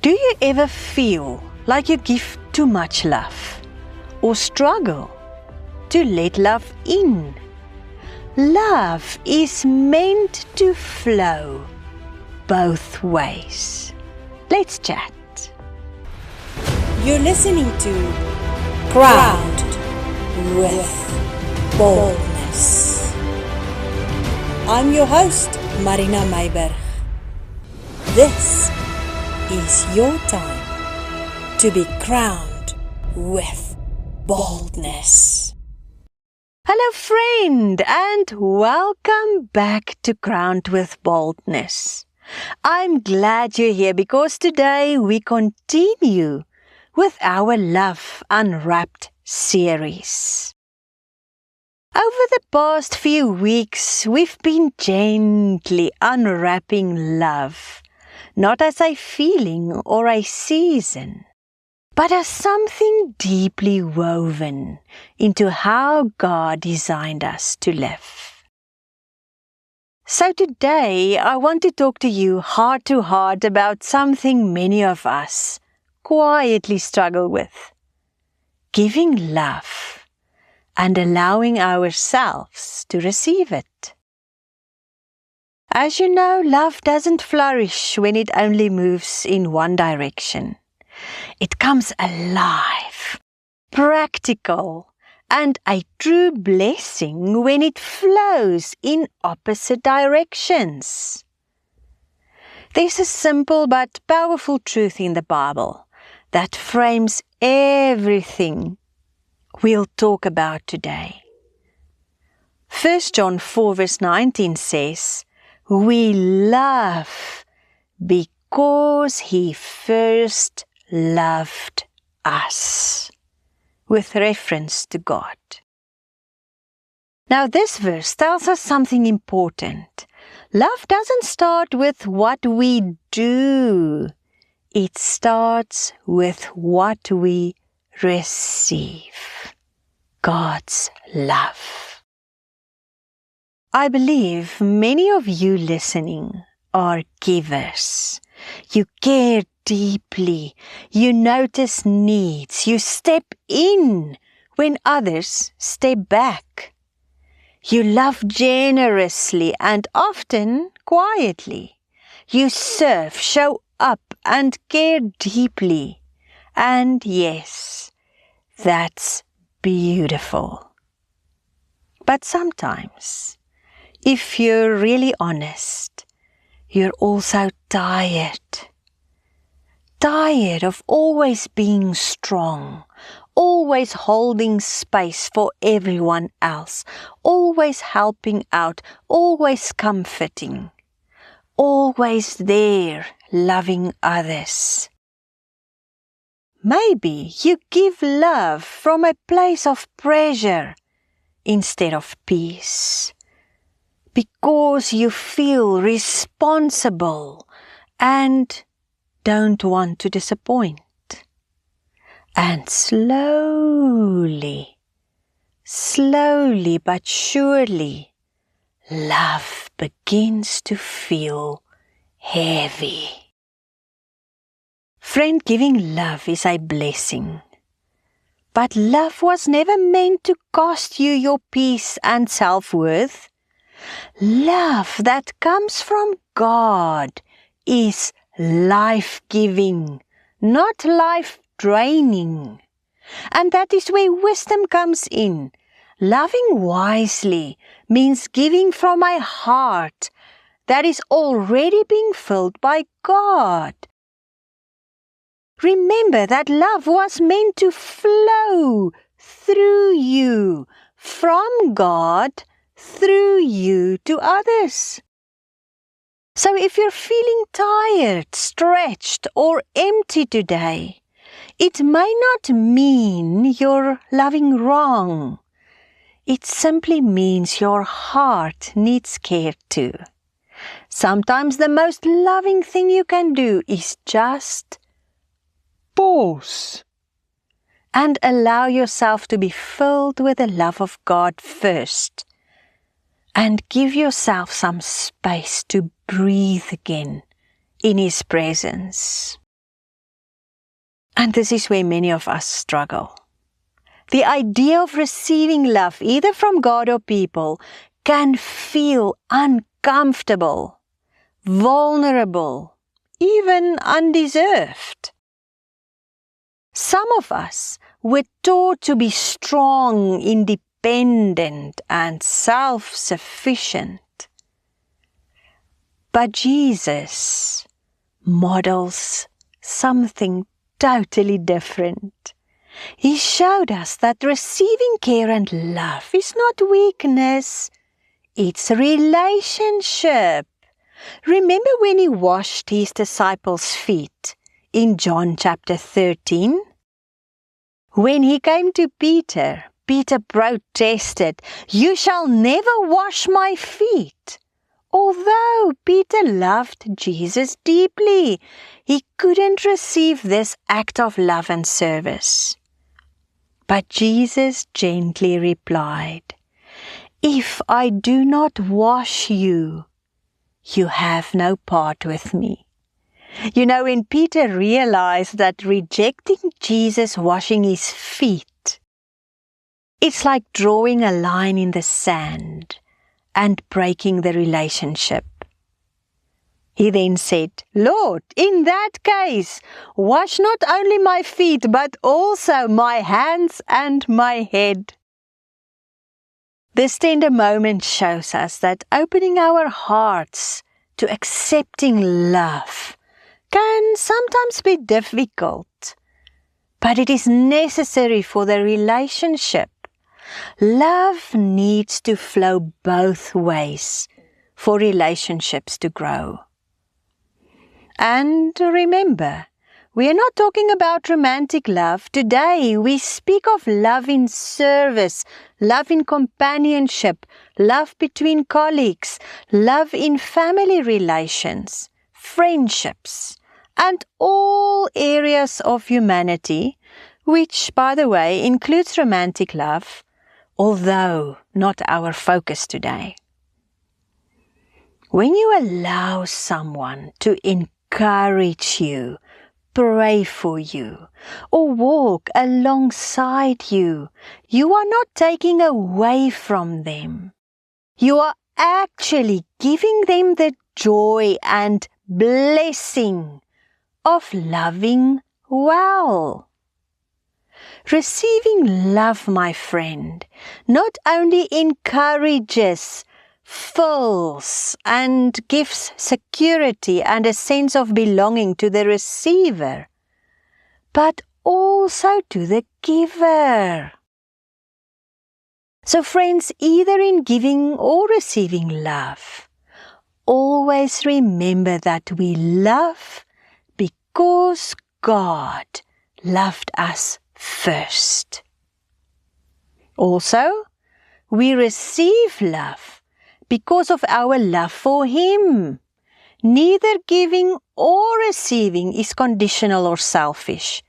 Do you ever feel like you give too much love or struggle to let love in? Love is meant to flow both ways. Let's chat. You're listening to Crowned with Boldness. I'm your host, Marina Myburgh. This is your time to be crowned with boldness. Hello friend, and welcome back to Crowned with Boldness. I'm glad you're here because today we continue with our Love Unwrapped series. Over the past few weeks, we've been gently unwrapping love, not as a feeling or a season, but as something deeply woven into how God designed us to live. So today, I want to talk to you heart to heart about something many of us quietly struggle with: giving love and allowing ourselves to receive it. As you know, love doesn't flourish when it only moves in one direction. It comes alive, practical, and a true blessing when it flows in opposite directions. There's a simple but powerful truth in the Bible that frames everything we'll talk about today. 1 John 4 verse 19 says, "We love because He first loved us," with reference to God. Now this verse tells us something important. Love doesn't start with what we do. It starts with what we receive. God's love. I believe many of you listening are givers. You care deeply. You notice needs. You step in when others step back. You love generously and often quietly. You serve, show up, and care deeply. And yes, that's beautiful. But sometimes, if you're really honest, you're also tired. Tired of always being strong, always holding space for everyone else, always helping out, always comforting, always there loving others. Maybe you give love from a place of pressure instead of peace, because you feel responsible and don't want to disappoint. And slowly but surely, love begins to feel heavy. Friend, giving love is a blessing. But love was never meant to cost you your peace and self-worth. Love that comes from God is life-giving, not life-draining. And that is where wisdom comes in. Loving wisely means giving from a heart that is already being filled by God. Remember that love was meant to flow through you, from God, through you to others. So if you're feeling tired, stretched, or empty today, it may not mean you're loving wrong. It simply means your heart needs care too. Sometimes the most loving thing you can do is just pause and allow yourself to be filled with the love of God first, and give yourself some space to breathe again in His presence. And this is where many of us struggle. The idea of receiving love, either from God or people, can feel uncomfortable, vulnerable, even undeserved. Some of us were taught to be strong, independent, and self-sufficient. But Jesus models something totally different. He showed us that receiving care and love is not weakness, it's relationship. Remember when he washed his disciples' feet in John chapter 13? When he came to Peter, Peter protested, "You shall never wash my feet." Although Peter loved Jesus deeply, he couldn't receive this act of love and service. But Jesus gently replied, "If I do not wash you, you have no part with me." You know, when Peter realized that rejecting Jesus washing his feet, it's like drawing a line in the sand and breaking the relationship. He then said, "Lord, in that case, wash not only my feet, but also my hands and my head." This tender moment shows us that opening our hearts to accepting love can sometimes be difficult, but it is necessary for the relationship. Love needs to flow both ways for relationships to grow. And remember, we are not talking about romantic love. Today we speak of love in service, love in companionship, love between colleagues, love in family relations, friendships, and all areas of humanity, which, by the way, includes romantic love, although not our focus today. When you allow someone to encourage you, pray for you, or walk alongside you, you are not taking away from them. You are actually giving them the joy and blessing of loving well. Receiving love, my friend, not only encourages, fills, and gives security and a sense of belonging to the receiver, but also to the giver. So friends, either in giving or receiving love, always remember that we love because God loved us first. Also, we receive love because of our love for Him. Neither giving or receiving is conditional or selfish.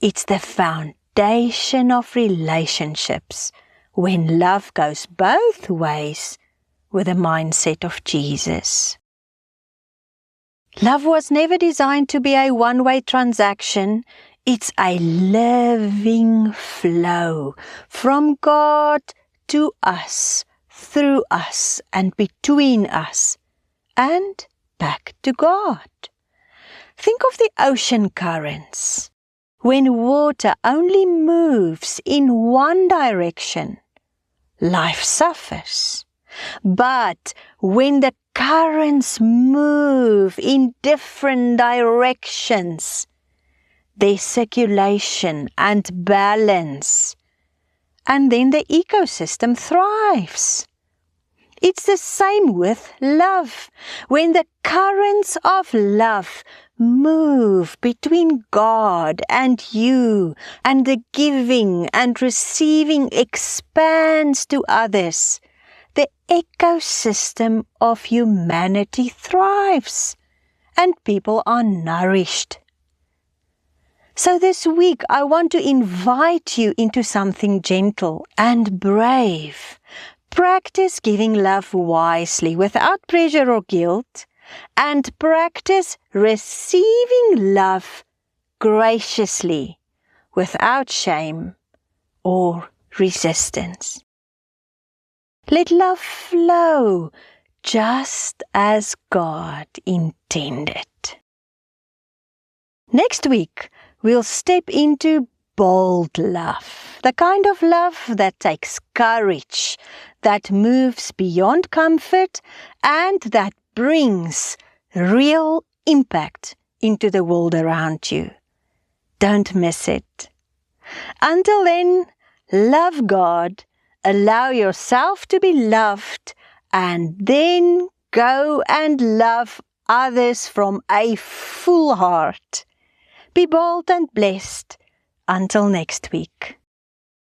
It's the foundation of relationships when love goes both ways with the mindset of Jesus. Love was never designed to be a one-way transaction. It's a living flow from God to us, through us, and between us, and back to God. Think of the ocean currents. When water only moves in one direction, life suffers. But when the currents move in different directions, there's circulation and balance, and then the ecosystem thrives. It's the same with love. When the currents of love move between God and you, and the giving and receiving expands to others, the ecosystem of humanity thrives, and people are nourished. So this week, I want to invite you into something gentle and brave. Practice giving love wisely without pressure or guilt, and practice receiving love graciously, without shame or resistance. Let love flow just as God intended. Next week, we'll step into bold love, the kind of love that takes courage, that moves beyond comfort, and that brings real impact into the world around you. Don't miss it. Until then, love God, allow yourself to be loved, and then go and love others from a full heart. Be bold and blessed. Until next week.